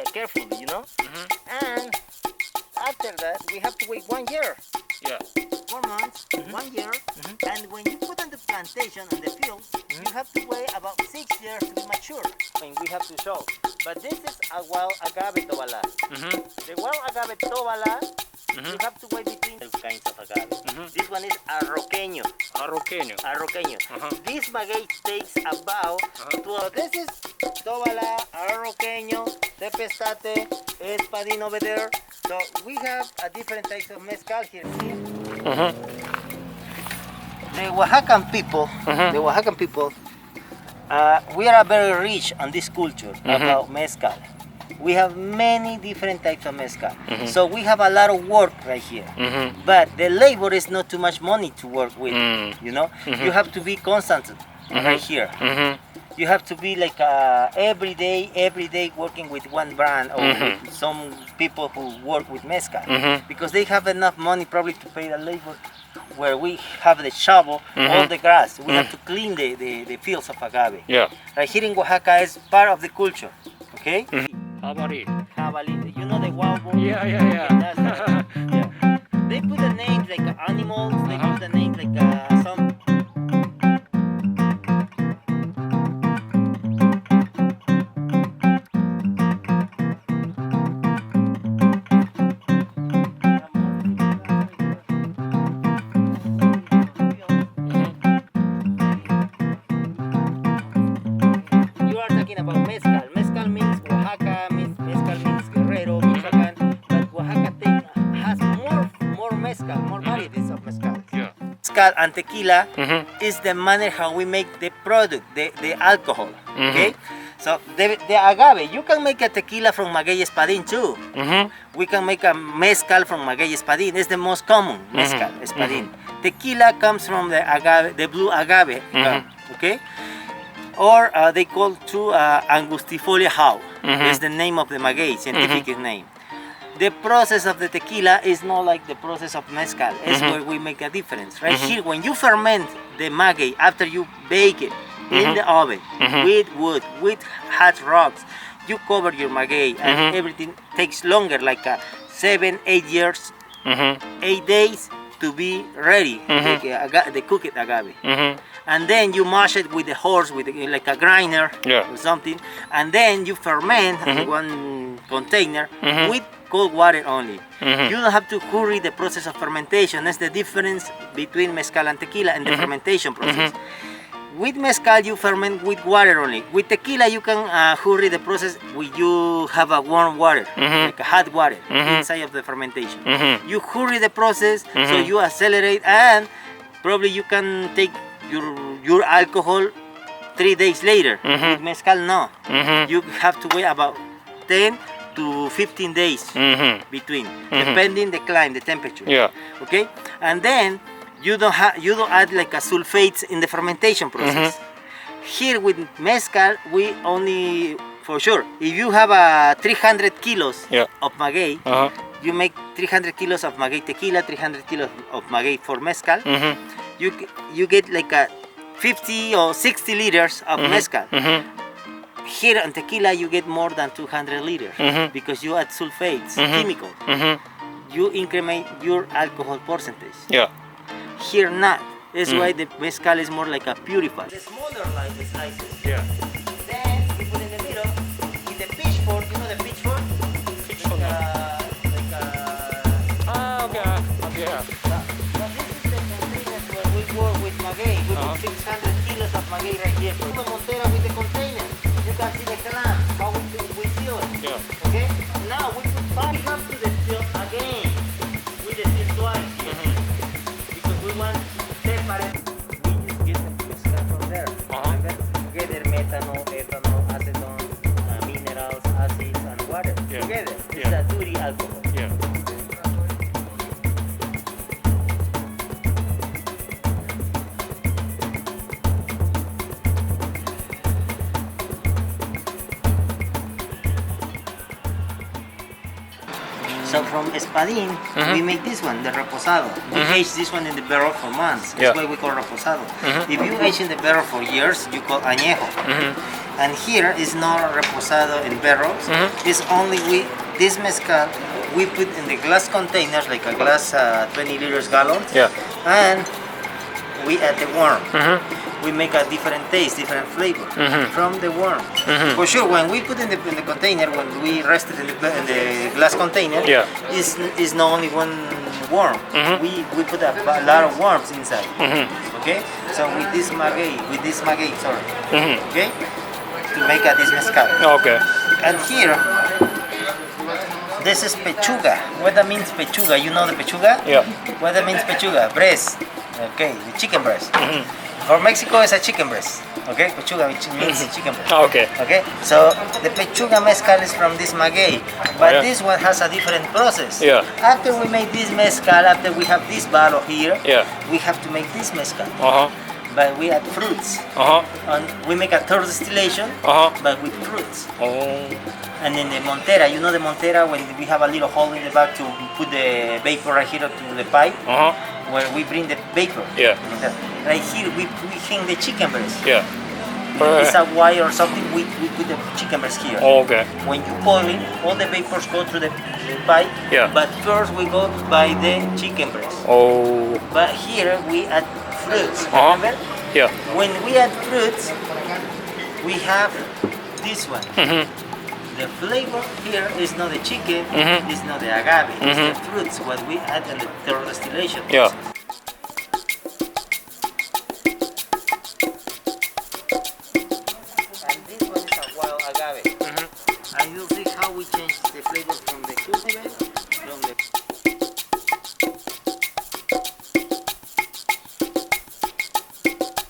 carefully, you know. And after that, we have to wait 1 year. Yeah. 4 months, 1 year, and when you put on the plantation on the field, you have to wait about 6 years to be mature. And we have to show. But this is a wild agave tobala. The wild agave tobala, you have to wait between two kinds of agave. This one is arroqueño. Arroqueño. This maguey takes about 12. This is tobala, arroqueño, tepestate, espadín over there. So we have a different types of mezcal here. The Oaxacan people, we are very rich on this culture about mezcal. We have many different types of mezcal. So we have a lot of work right here. But the labor is not too much money to work with, you know? You have to be constant right here. You have to be like every day working with one brand or with some people who work with mezcal. Because they have enough money probably to pay the labor where we have the shovel, all the grass. We have to clean the fields of agave. Yeah. Right here in Oaxaca is part of the culture, okay? Jabalí. Jabalí, you know the wild boar? Yeah. That's yeah. They put the names like animals, they put the names like some... You are talking about mezcal. Mezcal means Oaxaca, mezcal means Guerrero, Michoacan, but Oaxaca has more mezcal, more varieties of mezcal. Yeah. Mezcal and tequila is the manner how we make the product, the alcohol, okay? So the agave, you can make a tequila from maguey espadín too. We can make a mezcal from maguey espadín. It's the most common mezcal, espadín. Tequila comes from the agave, the blue agave, okay? Or they call too angustifolia how. Is the name of the maguey, scientific name. The process of the tequila is not like the process of mezcal. It's where we make a difference. Right here, when you ferment the maguey after you bake it in the oven with wood, with hot rocks, you cover your maguey and everything takes longer, like 7-8 years, 8 days to be ready, the cooked agave. And then you mash it with the horse, with like a grinder or something, and then you ferment in one container with cold water only. You don't have to hurry the process of fermentation. That's the difference between mezcal and tequila and the fermentation process. With mezcal, you ferment with water only. With tequila, you can hurry the process when you have a warm water, like a hot water inside of the fermentation. You hurry the process, so you accelerate, and probably you can take your alcohol 3 days later. With mezcal, no. You have to wait about 10 to 15 days between, depending the climate, the temperature. Yeah. Okay, and then you don't add like a sulfates in the fermentation process. Here with mezcal, we only, for sure, if you have 300 kilos of maguey, you make 300 kilos of maguey tequila, 300 kilos of maguey for mezcal. You get like 50 or 60 liters of mezcal. Here on tequila, you get more than 200 liters because you add sulfates, chemical. You increment your alcohol percentage. Yeah. Here not. That's why the mezcal is more like a purified. The smaller like the slices. Yeah. Then you put in the middle, in the pitchfork, you know the pitchfork? Pitchfork. Okay, yeah. So this is the containers where we work with maguey. We put 600 kilos of maguey right here. Put the montera with the container. You can see the clamp, how we seal it. Yeah. Okay? Now we put back up to the seal again. With the seal twice. Because we want to separate. We just get the mezcal from there. And then together methanol, ethanol, acetone, minerals, acids, and water. Together. It's a dirty alcohol. Yeah. So from espadín, we make this one, the reposado. We age this one in the barrel for months. That's why we call reposado. If you age in the barrel for years, you call añejo. And here is not reposado in barrels. It's only this mezcal we put in the glass containers, like a glass 20 liters gallons. Yeah. And we add the worm. We make a different taste, different flavor from the worm. For sure, when we put in the container, when we rest it in the glass container, is not only one worm. We put a lot of worms inside. Okay, so with this maguey, okay, to make this mezcal. Okay. And here, this is pechuga. What that means pechuga? You know the pechuga? Yeah. What that means pechuga? Breast. Okay, the chicken breast. For Mexico, it's a chicken breast. Okay, pechuga which means chicken breast. Okay. Okay, so the pechuga mezcal is from this maguey, but this one has a different process. Yeah. After we make this mezcal, after we have this bottle here, Yeah. we have to make this mezcal. Uh-huh. But we add fruits. Uh-huh. And we make a third distillation, Uh-huh. but with fruits. Oh. And then the Montera, you know the Montera, when we have a little hole in the back to put the vapor right here to the pipe, Uh-huh. where we bring the vapor. Yeah. Right here, we hang the chicken breast. Yeah. It's a wire or something, we put the chicken breast here. Oh, okay. When you boil it, all the vapors go through the pipe, Yeah. but first we go by the chicken breast. Oh. But here we add fruits, Uh-huh. remember? Yeah. When we add fruits, we have this one. The flavor here is not the chicken, it's not the agave, it's the fruits, what we add in the third distillation. Yeah. And this one is a wild agave. And you'll see how we change the flavor